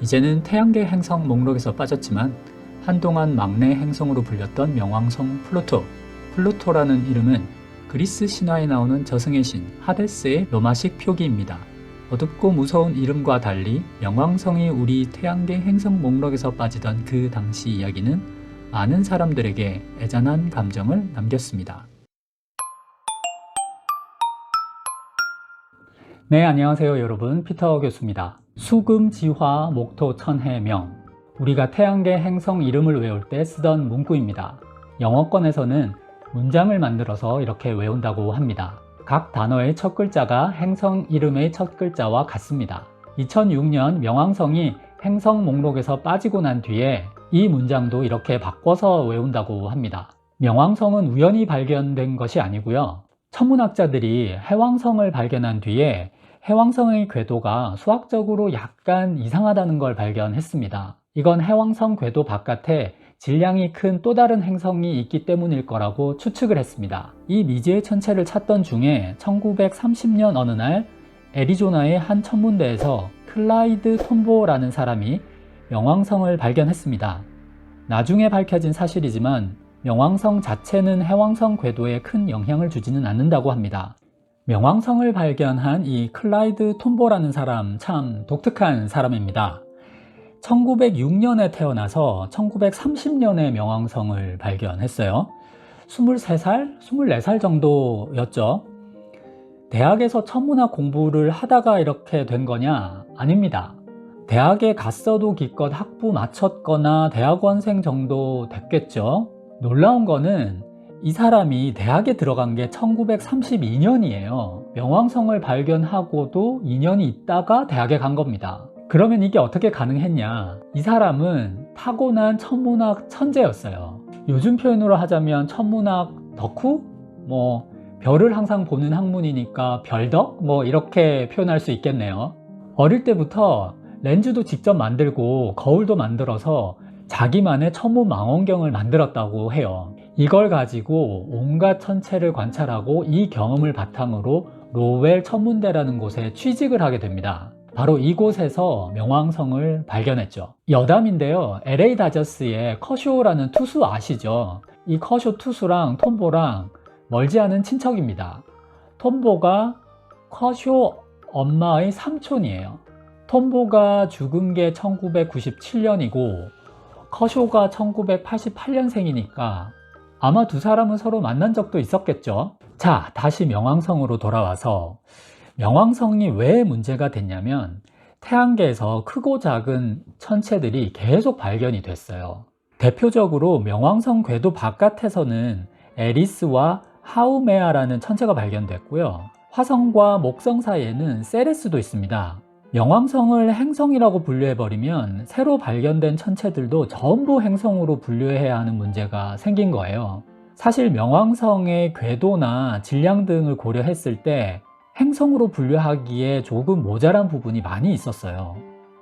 이제는 태양계 행성 목록에서 빠졌지만 한동안 막내 행성으로 불렸던 명왕성 플루토. 플루토라는 이름은 그리스 신화에 나오는 저승의 신 하데스의 로마식 표기입니다. 어둡고 무서운 이름과 달리 명왕성이 우리 태양계 행성 목록에서 빠지던 그 당시 이야기는 많은 사람들에게 애잔한 감정을 남겼습니다. 네, 안녕하세요 여러분, 피터 교수입니다. 수금지화 목토천해명, 우리가 태양계 행성 이름을 외울 때 쓰던 문구입니다. 영어권에서는 문장을 만들어서 이렇게 외운다고 합니다. 각 단어의 첫 글자가 행성 이름의 첫 글자와 같습니다. 2006년 명왕성이 행성 목록에서 빠지고 난 뒤에 이 문장도 이렇게 바꿔서 외운다고 합니다. 명왕성은 우연히 발견된 것이 아니고요. 천문학자들이 해왕성을 발견한 뒤에 해왕성의 궤도가 수학적으로 약간 이상하다는 걸 발견했습니다. 이건 해왕성 궤도 바깥에 질량이 큰 또 다른 행성이 있기 때문일 거라고 추측을 했습니다. 이 미지의 천체를 찾던 중에 1930년 어느 날 애리조나의 한 천문대에서 클라이드 톰보라는 사람이 명왕성을 발견했습니다. 나중에 밝혀진 사실이지만 명왕성 자체는 해왕성 궤도에 큰 영향을 주지는 않는다고 합니다. 명왕성을 발견한 이 클라이드 톰보라는 사람 참 독특한 사람입니다. 1906년에 태어나서 1930년에 명왕성을 발견했어요. 23살, 24살 정도였죠. 대학에서 천문학 공부를 하다가 이렇게 된 거냐? 아닙니다. 대학에 갔어도 기껏 학부 마쳤거나 대학원생 정도 됐겠죠. 놀라운 거는 이 사람이 대학에 들어간 게 1932년이에요. 명왕성을 발견하고도 2년이 있다가 대학에 간 겁니다. 그러면 이게 어떻게 가능했냐? 이 사람은 타고난 천문학 천재였어요. 요즘 표현으로 하자면 천문학 덕후? 별을 항상 보는 학문이니까 별덕? 이렇게 표현할 수 있겠네요. 어릴 때부터 렌즈도 직접 만들고 거울도 만들어서 자기만의 천문망원경을 만들었다고 해요. 이걸 가지고 온갖 천체를 관찰하고 이 경험을 바탕으로 로웰 천문대라는 곳에 취직을 하게 됩니다. 바로 이곳에서 명왕성을 발견했죠. 여담인데요, LA 다저스의 커쇼라는 투수 아시죠? 이 커쇼 투수랑 톰보랑 멀지 않은 친척입니다. 톰보가 커쇼 엄마의 삼촌이에요. 톰보가 죽은 게 1997년이고 커쇼가 1988년생이니까 아마 두 사람은 서로 만난 적도 있었겠죠. 자, 다시 명왕성으로 돌아와서 명왕성이 왜 문제가 됐냐면 태양계에서 크고 작은 천체들이 계속 발견이 됐어요. 대표적으로 명왕성 궤도 바깥에서는 에리스와 하우메아라는 천체가 발견됐고요. 화성과 목성 사이에는 세레스도 있습니다. 명왕성을 행성이라고 분류해버리면 새로 발견된 천체들도 전부 행성으로 분류해야 하는 문제가 생긴 거예요. 사실 명왕성의 궤도나 질량 등을 고려했을 때 행성으로 분류하기에 조금 모자란 부분이 많이 있었어요.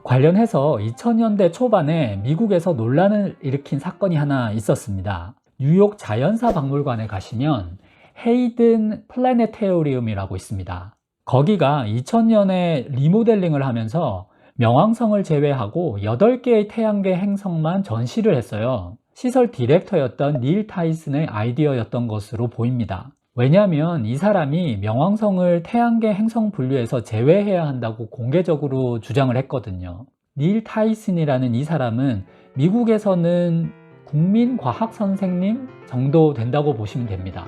관련해서 2000년대 초반에 미국에서 논란을 일으킨 사건이 하나 있었습니다. 뉴욕 자연사 박물관에 가시면 헤이든 플래네테리움이라고 있습니다. 거기가 2000년에 리모델링을 하면서 명왕성을 제외하고 8개의 태양계 행성만 전시를 했어요. 시설 디렉터였던 닐 타이슨의 아이디어였던 것으로 보입니다. 왜냐하면 이 사람이 명왕성을 태양계 행성 분류에서 제외해야 한다고 공개적으로 주장을 했거든요. 닐 타이슨이라는 이 사람은 미국에서는 국민과학 선생님 정도 된다고 보시면 됩니다.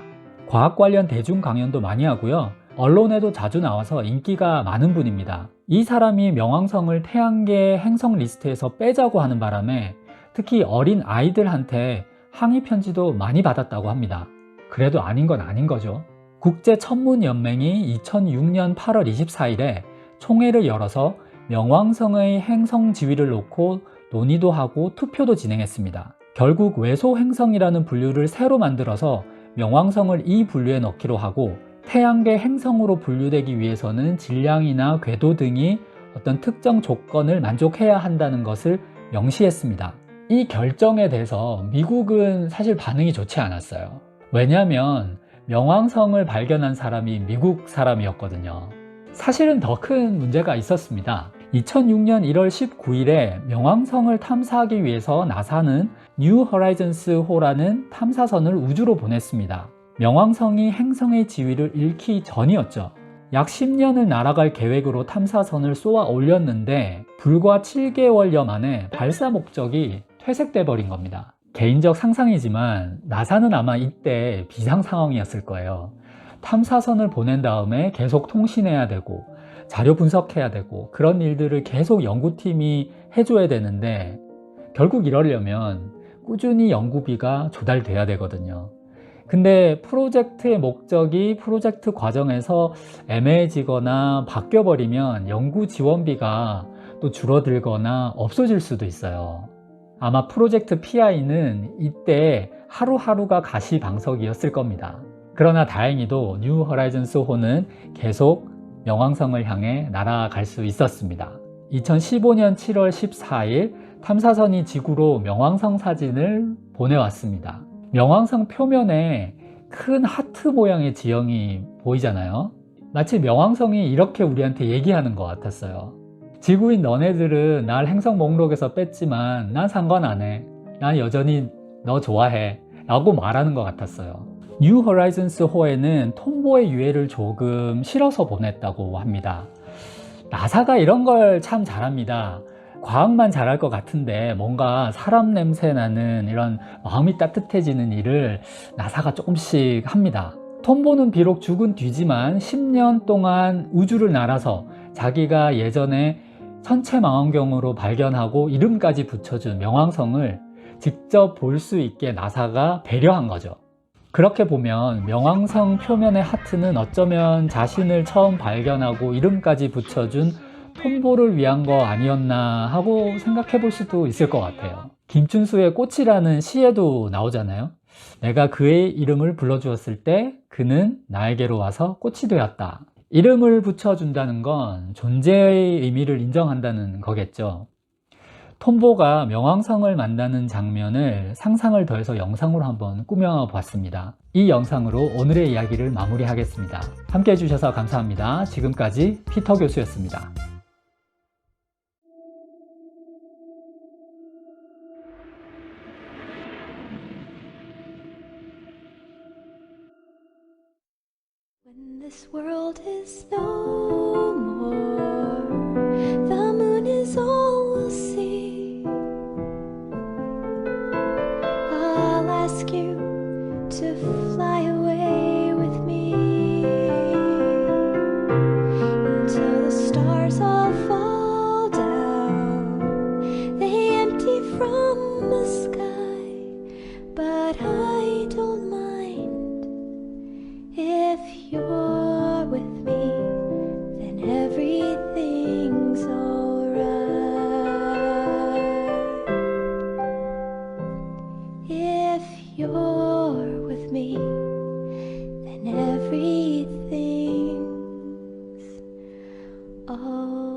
과학 관련 대중 강연도 많이 하고요. 언론에도 자주 나와서 인기가 많은 분입니다. 이 사람이 명왕성을 태양계 행성 리스트에서 빼자고 하는 바람에 특히 어린 아이들한테 항의 편지도 많이 받았다고 합니다. 그래도 아닌 건 아닌 거죠. 국제천문연맹이 2006년 8월 24일에 총회를 열어서 명왕성의 행성 지위를 놓고 논의도 하고 투표도 진행했습니다. 결국 외소행성이라는 분류를 새로 만들어서 명왕성을 이 분류에 넣기로 하고 태양계 행성으로 분류되기 위해서는 질량이나 궤도 등이 어떤 특정 조건을 만족해야 한다는 것을 명시했습니다. 이 결정에 대해서 미국은 사실 반응이 좋지 않았어요. 왜냐하면 명왕성을 발견한 사람이 미국 사람이었거든요. 사실은 더 큰 문제가 있었습니다. 2006년 1월 19일에 명왕성을 탐사하기 위해서 나사는 뉴 허라이즌스호라는 탐사선을 우주로 보냈습니다. 명왕성이 행성의 지위를 잃기 전이었죠. 약 10년을 날아갈 계획으로 탐사선을 쏘아 올렸는데 불과 7개월여 만에 발사 목적이 퇴색돼 버린 겁니다. 개인적 상상이지만 나사는 아마 이때 비상 상황이었을 거예요. 탐사선을 보낸 다음에 계속 통신해야 되고 자료 분석해야 되고 그런 일들을 계속 연구팀이 해줘야 되는데 결국 이러려면 꾸준히 연구비가 조달돼야 되거든요. 근데 프로젝트의 목적이 프로젝트 과정에서 애매해지거나 바뀌어버리면 연구 지원비가 또 줄어들거나 없어질 수도 있어요. 아마 프로젝트 PI는 이때 하루하루가 가시방석이었을 겁니다. 그러나 다행히도 뉴 허라이즌스호는 계속 명왕성을 향해 날아갈 수 있었습니다. 2015년 7월 14일 탐사선이 지구로 명왕성 사진을 보내왔습니다. 명왕성 표면에 큰 하트 모양의 지형이 보이잖아요. 마치 명왕성이 이렇게 우리한테 얘기하는 것 같았어요. 지구인 너네들은 날 행성 목록에서 뺐지만 난 상관 안 해. 난 여전히 너 좋아해. 라고 말하는 것 같았어요. 뉴 허라이즌스호에는 톰보의 유해를 조금 실어서 보냈다고 합니다. 나사가 이런 걸 참 잘합니다. 과학만 잘할 것 같은데 뭔가 사람 냄새 나는 이런 마음이 따뜻해지는 일을 나사가 조금씩 합니다. 톰보는 비록 죽은 뒤지만 10년 동안 우주를 날아서 자기가 예전에 천체망원경으로 발견하고 이름까지 붙여준 명왕성을 직접 볼 수 있게 나사가 배려한 거죠. 그렇게 보면 명왕성 표면의 하트는 어쩌면 자신을 처음 발견하고 이름까지 붙여준 톰보를 위한 거 아니었나 하고 생각해 볼 수도 있을 것 같아요. 김춘수의 꽃이라는 시에도 나오잖아요. 내가 그의 이름을 불러주었을 때 그는 나에게로 와서 꽃이 되었다. 이름을 붙여준다는 건 존재의 의미를 인정한다는 거겠죠. 톰보가 명왕성을 만나는 장면을 상상을 더해서 영상으로 한번 꾸며봤습니다. 이 영상으로 오늘의 이야기를 마무리하겠습니다. 함께 해주셔서 감사합니다. 지금까지 피터 교수였습니다. When this world is no more, the moon is all we'll see. I'll ask you to fly away with me until the stars all fall down. They empty from the sky, but I don't mind. If you're with me, then everything's alright. If you're with me, then everything's alright.